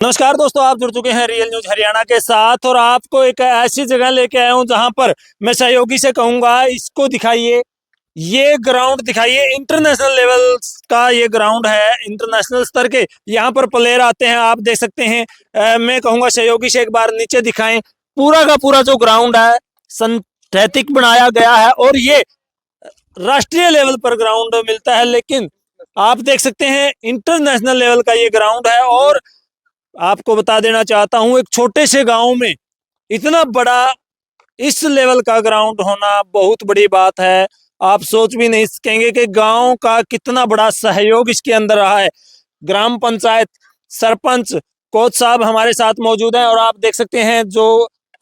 नमस्कार दोस्तों, आप जुड़ चुके हैं रियल न्यूज हरियाणा के साथ और आपको एक ऐसी जगह लेके आया हूं जहां पर मैं सहयोगी से कहूंगा इसको दिखाइए, ये ग्राउंड दिखाइए। इंटरनेशनल लेवल का ये ग्राउंड है, इंटरनेशनल स्तर के यहाँ पर प्लेयर आते हैं, आप देख सकते हैं। मैं कहूंगा सहयोगी से एक बार नीचे दिखाएं। पूरा का पूरा जो ग्राउंड है सिंथेटिक बनाया गया है और ये राष्ट्रीय लेवल पर ग्राउंड मिलता है, लेकिन आप देख सकते हैं इंटरनेशनल लेवल का ये ग्राउंड है। और आपको बता देना चाहता हूं, एक छोटे से गांव में इतना बड़ा इस लेवल का ग्राउंड होना बहुत बड़ी बात है। आप सोच भी नहीं सकेंगे कि गांव का कितना बड़ा सहयोग इसके अंदर रहा है। ग्राम पंचायत, सरपंच, कोच साहब हमारे साथ मौजूद हैं और आप देख सकते हैं जो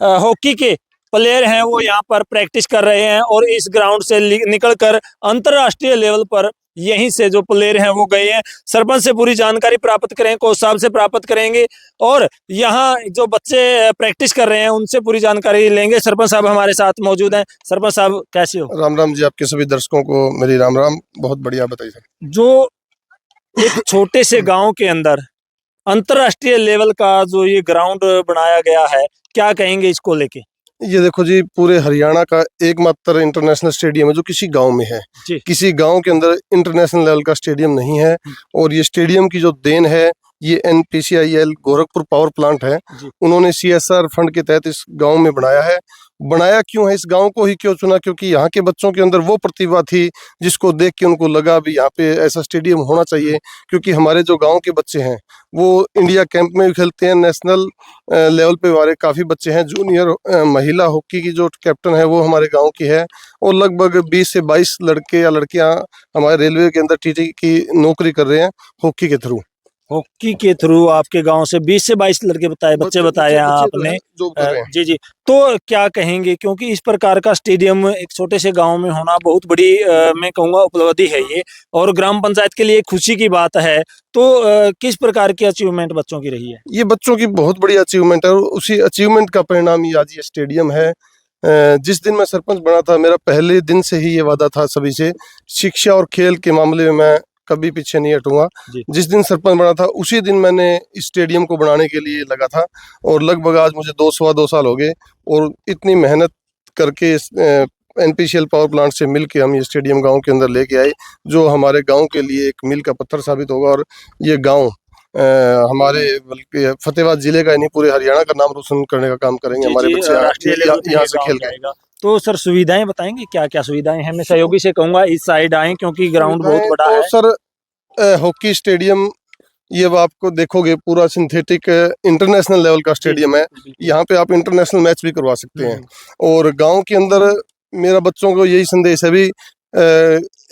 हॉकी के प्लेयर हैं वो यहाँ पर प्रैक्टिस कर रहे हैं और इस ग्राउंड से निकलकर अंतरराष्ट्रीय लेवल पर यहीं से जो प्लेयर हैं वो गए हैं। सरपंच से पूरी जानकारी प्राप्त करें, कोच साहब से प्राप्त करेंगे और यहाँ जो बच्चे प्रैक्टिस कर रहे हैं उनसे पूरी जानकारी लेंगे। सरपंच साहब हमारे साथ मौजूद हैं। सरपंच साहब कैसे हो? राम राम जी, आपके सभी दर्शकों को मेरी राम राम। बहुत बढ़िया, बताइए। जो एक छोटे से गांव के अंदर अंतरराष्ट्रीय लेवल का जो ये ग्राउंड बनाया गया है, क्या कहेंगे इसको लेके? ये देखो जी, पूरे हरियाणा का एकमात्र इंटरनेशनल स्टेडियम है जो किसी गांव में है। किसी गांव के अंदर इंटरनेशनल लेवल का स्टेडियम नहीं है और ये स्टेडियम की जो देन है ये NPCIL गोरखपुर पावर प्लांट है। उन्होंने CSR फंड के तहत इस गांव में बनाया है। बनाया क्यों है, इस गांव को ही क्यों चुना? क्योंकि यहाँ के बच्चों के अंदर वो प्रतिभा थी जिसको देख के उनको लगा भी यहाँ पे ऐसा स्टेडियम होना चाहिए। क्योंकि हमारे जो गांव के बच्चे हैं वो इंडिया कैंप में भी खेलते हैं, नेशनल लेवल पे हमारे काफ़ी बच्चे हैं। जूनियर महिला हॉकी की जो कैप्टन है वो हमारे गाँव की है और लगभग 20 से 22 लड़के या लड़कियाँ हमारे रेलवे के अंदर TT की नौकरी कर रहे हैं हॉकी के थ्रू। हॉकी के थ्रू आपके गांव से 20 से 22 लड़के बच्चे बताए हैं आपने। जी जी, तो क्या कहेंगे, क्योंकि इस प्रकार का स्टेडियम एक छोटे से गांव में होना बहुत बड़ी मैं कहूँगा उपलब्धि है ये और ग्राम पंचायत के लिए खुशी की बात है। तो किस प्रकार की अचीवमेंट बच्चों की रही है? ये बच्चों की बहुत बड़ी अचीवमेंट है और उसी अचीवमेंट का परिणाम ही आज ये स्टेडियम है। जिस दिन मैं सरपंच बना था, मेरा पहले दिन से ही ये वादा था सभी से, शिक्षा और खेल के मामले में मैं कभी पीछे नहीं हटूंगा। जिस दिन सरपंच बना था उसी दिन मैंने इस स्टेडियम को बनाने के लिए लगा था और लगभग आज मुझे 2 साल हो गए और इतनी मेहनत करके NPCIL पावर प्लांट से मिलके हम ये स्टेडियम गांव के अंदर लेके आए, जो हमारे गांव के लिए एक मील का पत्थर साबित होगा। और ये गांव हमारे बल्कि फतेहाबाद जिले का नहीं पूरे हरियाणा का नाम रोशन करने का काम करेंगे। हमारे बच्चे यहाँ से खेल गए। तो सर सुविधाएं बताएंगे, क्या क्या सुविधाएं हैं? मैं सहयोगी से कहूंगा इस साइड आए क्योंकि ग्राउंड बहुत बड़ा है। सर हॉकी स्टेडियम ये आपको देखोगे पूरा सिंथेटिक इंटरनेशनल लेवल का स्टेडियम है। यहाँ पे आप इंटरनेशनल मैच भी करवा सकते हैं। और गांव के अंदर मेरा बच्चों को यही संदेश है भी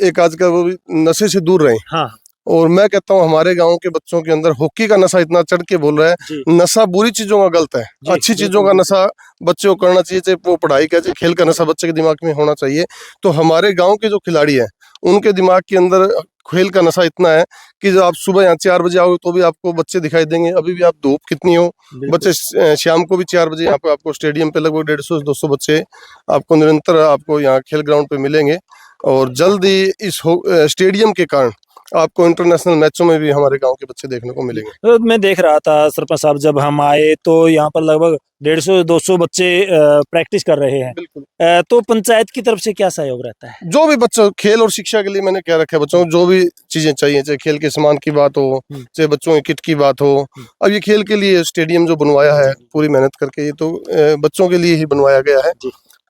एक आज का वो भी नशे से दूर रहें। हाँ। और मैं कहता हूँ हमारे गांव के बच्चों के अंदर हॉकी का नशा इतना चढ़ के बोल रहा है। नशा बुरी चीजों का गलत है, अच्छी चीजों का नशा बच्चे को करना चाहिए, चाहे वो पढ़ाई का, चाहे खेल का नशा बच्चे के दिमाग में होना चाहिए। तो हमारे गांव के जो खिलाड़ी हैं उनके दिमाग के अंदर खेल का नशा इतना है कि जब आप सुबह यहाँ 4 बजे आओगे तो भी आपको बच्चे दिखाई देंगे। अभी भी आप धूप कितनी हो, बच्चे शाम को भी 4 बजे यहाँ पे आपको स्टेडियम पे लगभग 150 से 200 बच्चे आपको निरंतर आपको यहाँ खेल ग्राउंड पे मिलेंगे। और जल्द ही इस स्टेडियम के कारण आपको इंटरनेशनल मैचों में भी हमारे गांव के बच्चे देखने को मिलेंगे। तो मैं देख रहा था सरपंच साहब, जब हम आए तो यहाँ पर लगभग 150-200 बच्चे प्रैक्टिस कर रहे हैं। बिल्कुल। तो पंचायत की तरफ से क्या सहयोग रहता है? जो भी बच्चों खेल और शिक्षा के लिए मैंने क्या रखा है, बच्चों को जो भी चीजें चाहिए, चाहे खेल के सामान की बात हो, चाहे बच्चों की किट की बात हो। अब ये खेल के लिए स्टेडियम जो बनवाया है पूरी मेहनत करके, ये तो बच्चों के लिए ही बनवाया गया है।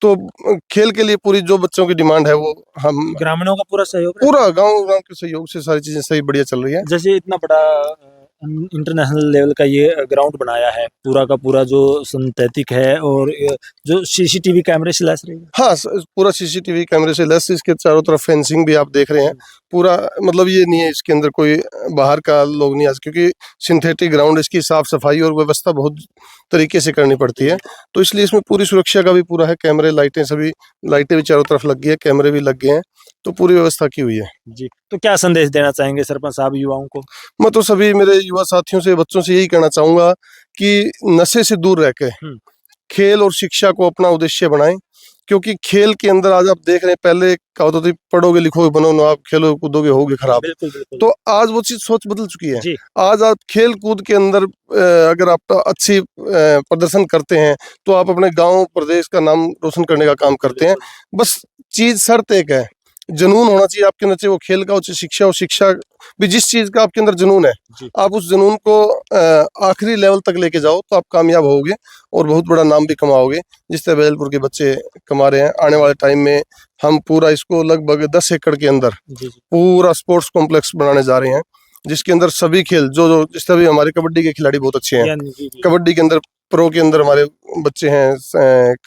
तो खेल के लिए पूरी जो बच्चों की डिमांड है वो हम ग्रामीणों का पूरा सहयोग, पूरा गांव के सहयोग से सारी चीजें सही बढ़िया चल रही है। जैसे इतना बड़ा इंटरनेशनल लेवल का ये ग्राउंड बनाया है, पूरा का पूरा जो सिंथेटिक है और जो CCTV कैमरे से लैस रही है। हाँ, पूरा CCTV कैमरे से लैस, इसके चारों तरफ फेंसिंग भी आप देख रहे हैं पूरा। मतलब ये नहीं है इसके अंदर कोई बाहर का लोग नहीं आ, क्योंकि सिंथेटिक ग्राउंड, इसकी साफ सफाई और व्यवस्था बहुत तरीके से करनी पड़ती है। तो इसलिए इसमें पूरी सुरक्षा का भी पूरा है, कैमरे, लाइटें, सभी लाइटें भी चारों तरफ लग गई है, कैमरे भी लग गए हैं, तो पूरी व्यवस्था की हुई है। जी, तो क्या संदेश देना चाहेंगे सरपंच साहब युवाओं को? मैं तो सभी मेरे युवा साथियों से, बच्चों से यही कहना चाहूंगा कि नशे से दूर रह के खेल और शिक्षा को अपना उद्देश्य बनाएं। क्योंकि खेल के अंदर आज आप देख रहे हैं, पहले क्या होता था, पढ़ोगे लिखोगे बनो ना, आप खेलो कूदोगे होगे खराब। बिल्कुल बिल्कुल तो आज वो चीज सोच बदल चुकी है। जी आज आप खेल कूद के अंदर अगर आप अच्छी प्रदर्शन करते हैं तो आप अपने गांव प्रदेश का नाम रोशन करने का काम करते हैं। बस चीज शर्त एक है, जुनून होना चाहिए आपके अंदर, चाहे वो खेल का हो चाहे शिक्षा हो। शिक्षा भी जिस चीज का आपके अंदर जुनून है, जी आप उस जुनून को आखिरी लेवल तक लेके जाओ तो आप कामयाब होगे और बहुत बड़ा नाम भी कमाओगे, जिस तरह बैजलपुर के बच्चे कमा रहे हैं। आने वाले टाइम में हम पूरा इसको लगभग 10 एकड़ के अंदर जी जी पूरा स्पोर्ट्स कॉम्प्लेक्स बनाने जा रहे हैं, जिसके अंदर सभी खेल जो जो जिस तरह भी हमारे कबड्डी के खिलाड़ी बहुत अच्छे हैं, यानी जी जी कबड्डी के अंदर प्रो के अंदर हमारे बच्चे हैं,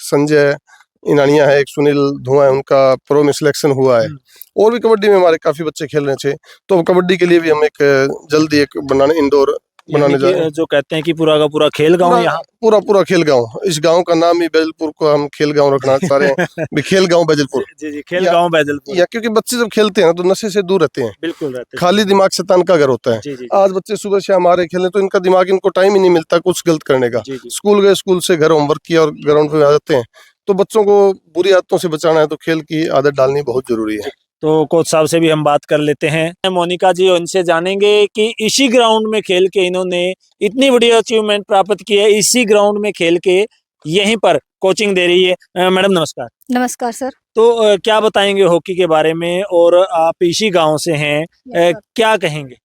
संजय इनानिया है, एक सुनील धुआं है, उनका प्रो में सिलेक्शन हुआ है। और भी कबड्डी में हमारे काफी बच्चे खेल रहे थे, तो कबड्डी के लिए भी हम एक जल्दी एक बनाने इंडोर यानी बनाने जा रहे हैं। कि जो कहते हैं कि पूरा का पूरा खेल गांव पूरा यहाँ पूरा पूरा खेल गांव, इस गांव का नाम ही बैजलपुर को हम खेल गांव रखना चाह रहे हैं भी, खेल गांव बैजलपुर। जी जी खेल या, गांव बैजलपुर या क्योंकि बच्चे जब खेलते हैं तो नशे से दूर रहते हैं, बिल्कुल रहते हैं। खाली दिमाग शैतान का घर होता है। जी जी आज बच्चे सुबह शाम आ रहे खेलने तो इनका दिमाग, इनको टाइम ही नहीं मिलता कुछ गलत करने का। जी जी स्कूल गए, स्कूल से घर होमवर्क किया और ग्राउंड पे आ जाते हैं। तो बच्चों को बुरी आदतों से बचाना है तो खेल की आदत डालनी बहुत जरूरी है। तो कोच साहब से भी हम बात कर लेते हैं, मोनिका जी, उनसे जानेंगे कि इसी ग्राउंड में खेल के इन्होंने इतनी बड़ी अचीवमेंट प्राप्त की है, इसी ग्राउंड में खेल के यहीं पर कोचिंग दे रही है। मैडम नमस्कार। नमस्कार सर। तो क्या बताएंगे हॉकी के बारे में, और आप इसी गांव से हैं, क्या कहेंगे?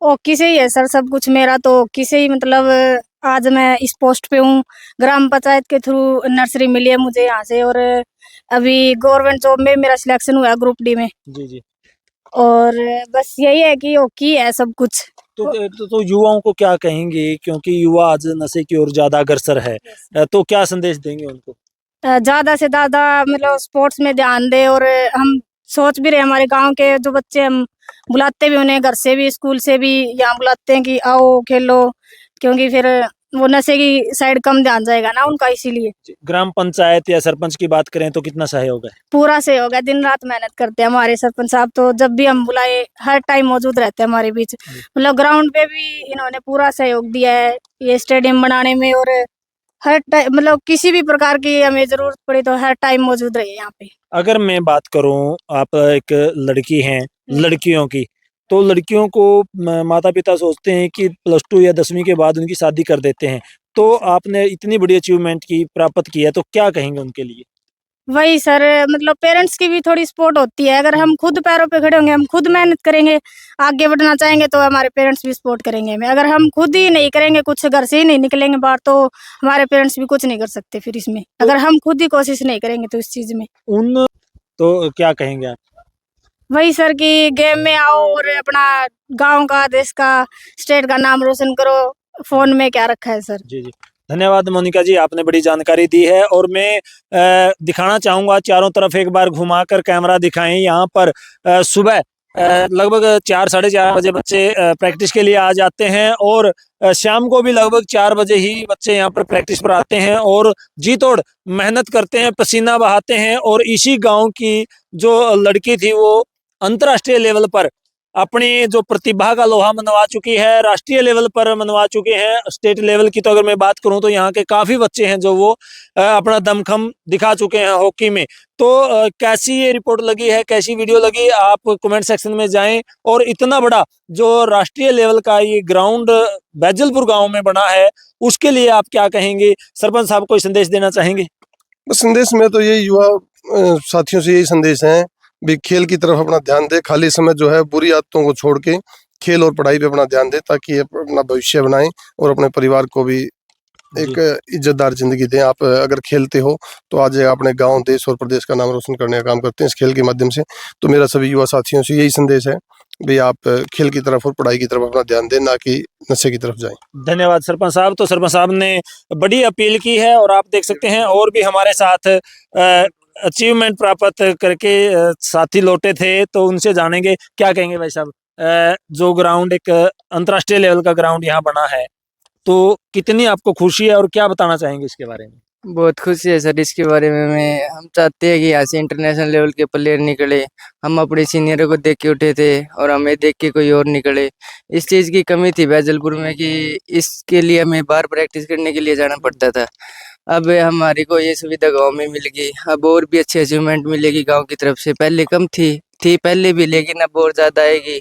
हॉकी से ही है सर सब कुछ मेरा, तो हॉकी से ही मतलब आज मैं इस पोस्ट पे हूँ। ग्राम पंचायत के थ्रू नर्सरी मिली है मुझे यहाँ से, और अभी गवर्नमेंट जॉब में मेरा सिलेक्शन हुआ है ग्रुप डी में। जी जी और बस यही है कि हॉकी है सब कुछ। तो युवाओं को क्या कहेंगे, क्योंकि युवा आज नशे की ओर ज्यादा अग्रसर है, तो क्या संदेश देंगे उनको? ज्यादा से ज्यादा मतलब स्पोर्ट्स में ध्यान दे, और हम सोच भी रहे हमारे गांव के जो बच्चे, हम बुलाते भी उन्हें घर से भी स्कूल से भी, यहाँ बुलाते हैं कि आओ खेलो, क्योंकि फिर वो नशे की साइड कम ध्यान जाएगा ना उनका, इसीलिए। ग्राम पंचायत या सरपंच की बात करें तो कितना सहयोग है? पूरा सहयोग है, दिन रात मेहनत करते हैं हमारे सरपंच साहब, तो जब भी हम बुलाए हर टाइम मौजूद रहते हैं हमारे बीच। मतलब ग्राउंड पे भी इन्होंने पूरा सहयोग दिया है ये स्टेडियम बनाने में, और हर टाइम मतलब किसी भी प्रकार की हमें जरूरत पड़ी तो हर टाइम मौजूद रहे यहाँ पे। अगर मैं बात करूं, आप एक लड़की हैं, लड़कियों की, तो लड़कियों को माता पिता सोचते हैं कि +2 या 10वीं के बाद उनकी शादी कर देते हैं, तो आपने इतनी बड़ी अचीवमेंट की प्राप्त की है, तो क्या कहेंगे उनके लिए? वही सर, मतलब पेरेंट्स की भी थोड़ी सपोर्ट होती है। अगर हम खुद पैरों पे खड़े होंगे, हम खुद मेहनत करेंगे, आगे बढ़ना चाहेंगे, तो हमारे पेरेंट्स भी सपोर्ट करेंगे हमें। अगर हम खुद ही नहीं करेंगे, कुछ घर से ही नहीं निकलेंगे बाहर, तो हमारे पेरेंट्स भी कुछ नहीं कर सकते फिर इसमें, अगर हम खुद ही कोशिश नहीं करेंगे तो इस चीज में। उन तो क्या कहेंगे आप? वही सर कि गेम में आओ और अपना गांव का, देश का, स्टेट का नाम रोशन करो। फोन में क्या रखा है सर। जी जी धन्यवाद मोनिका जी, आपने बड़ी जानकारी दी है। और मैं दिखाना चाहूंगा चारों तरफ, एक बार घुमाकर कैमरा दिखाएं। यहाँ पर सुबह लगभग 4 साढ़े 4 बजे बच्चे प्रैक्टिस के लिए आ जाते हैं, और शाम को भी लगभग 4 बजे ही बच्चे यहाँ पर प्रैक्टिस पर आते हैं और जी तोड़ मेहनत करते हैं, पसीना बहाते हैं। और इसी गांव की जो लड़की थी वो अंतर्राष्ट्रीय लेवल पर अपनी जो प्रतिभा का लोहा मनवा चुकी है, राष्ट्रीय लेवल पर मनवा चुके हैं। स्टेट लेवल की तो अगर मैं बात करूं तो यहाँ के काफी बच्चे हैं जो वो अपना दमखम दिखा चुके हैं हॉकी में। तो कैसी ये रिपोर्ट लगी है, कैसी वीडियो लगी, आप कमेंट सेक्शन में जाएं। और इतना बड़ा जो राष्ट्रीय लेवल का ये ग्राउंड बैजलपुर गांव में बना है, उसके लिए आप क्या कहेंगे? सरपंच साहब कोई संदेश देना चाहेंगे? संदेश में तो यही युवा साथियों से यही संदेश है भी, खेल की तरफ अपना ध्यान दे। खाली समय जो है बुरी आदतों को छोड़ के खेल और पढ़ाई पे अपना ध्यान दे, ताकि अपना भविष्य बनाएं और अपने परिवार को भी एक इज्जतदार जिंदगी दें। आप अगर खेलते हो तो आज अपने गांव, देश और प्रदेश का नाम रोशन करने का काम करते हैं इस खेल के माध्यम से। तो मेरा सभी युवा साथियों से यही संदेश है भी, आप खेल की तरफ और पढ़ाई की तरफ अपना ध्यान दें, ना कि नशे की तरफ जाएं। धन्यवाद सरपंच साहब। तो सरपंच साहब ने बड़ी अपील की है, और आप देख सकते हैं और भी हमारे साथ अचीवमेंट प्राप्त करके साथी लौटे थे, तो उनसे जानेंगे क्या कहेंगे भाई साहब। जो ग्राउंड एक अंतर्राष्ट्रीय लेवल का ग्राउंड यहाँ बना है, तो कितनी आपको खुशी है और क्या बताना चाहेंगे इसके बारे में? बहुत खुशी है सर इसके बारे में। मैं हम चाहते हैं कि यहाँ से इंटरनेशनल लेवल के प्लेयर निकले। हम अपने सीनियरों को देख के उठे थे और हमें देख के कोई और निकले। इस चीज़ की कमी थी बैजलपुर में कि इसके लिए हमें बाहर प्रैक्टिस करने के लिए जाना पड़ता था। अब हमारी को ये सुविधा गांव में मिल गई। अब और भी अच्छी अचीवमेंट मिलेगी गांव की तरफ से। पहले कम थी पहले भी, लेकिन अब और ज़्यादा आएगी।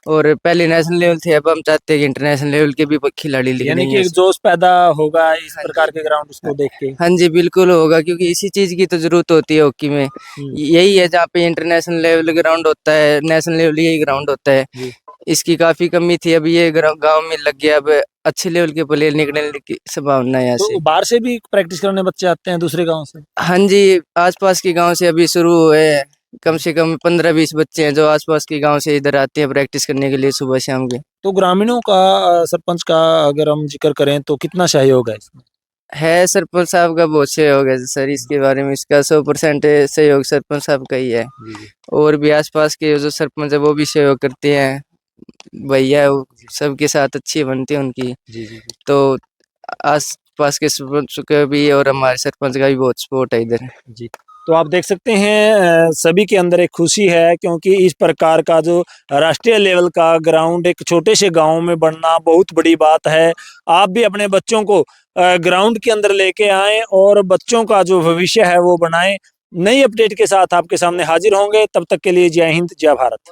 और पहले नेशनल लेवल थे, अब हम चाहते हैं कि इंटरनेशनल लेवल के भी खिलाड़ी यानी निकलेंगे। कि एक जोश पैदा होगा इस प्रकार के ग्राउंड को देख के। हाँ जी बिल्कुल होगा, क्योंकि इसी चीज की तो जरूरत होती है हॉकी में। यही है जहाँ पे इंटरनेशनल लेवल ग्राउंड होता है, नेशनल लेवल यही ग्राउंड होता है। जी। इसकी काफी कमी थी, अब ये गांव में लग गया। अब अच्छे लेवल के प्लेयर निकलने की संभावना है यहाँ से। तो बाहर से भी प्रैक्टिस करने बच्चे आते हैं दूसरे गांव से? हाँ जी, आसपास के गांव से अभी शुरू हुए हैं। कम से कम 15-20 बच्चे हैं जो आसपास के गांव से इधर आते हैं प्रैक्टिस करने के लिए सुबह शाम के। तो ग्रामीणों का सरपंच का अगर हम जिक्र करें तो कितना सहयोग है इसमें? है सरपंच साहब का बहुत सहयोग है सर इसके बारे में। इसका 100% सहयोग सरपंच साहब का ही है। और भी आसपास के जो सरपंच है वो भी सहयोग करते हैं। भैया सबके साथ अच्छी बनती है उनकी। तो आस पास के सरपंच का भी और हमारे सरपंच का भी बहुत सपोर्ट है इधर। जी। तो आप देख सकते हैं सभी के अंदर एक खुशी है, क्योंकि इस प्रकार का जो राष्ट्रीय लेवल का ग्राउंड एक छोटे से गांव में बनना बहुत बड़ी बात है। आप भी अपने बच्चों को ग्राउंड के अंदर लेके आएं और बच्चों का जो भविष्य है वो बनाएं। नई अपडेट के साथ आपके सामने हाजिर होंगे, तब तक के लिए जय हिंद, जय भारत।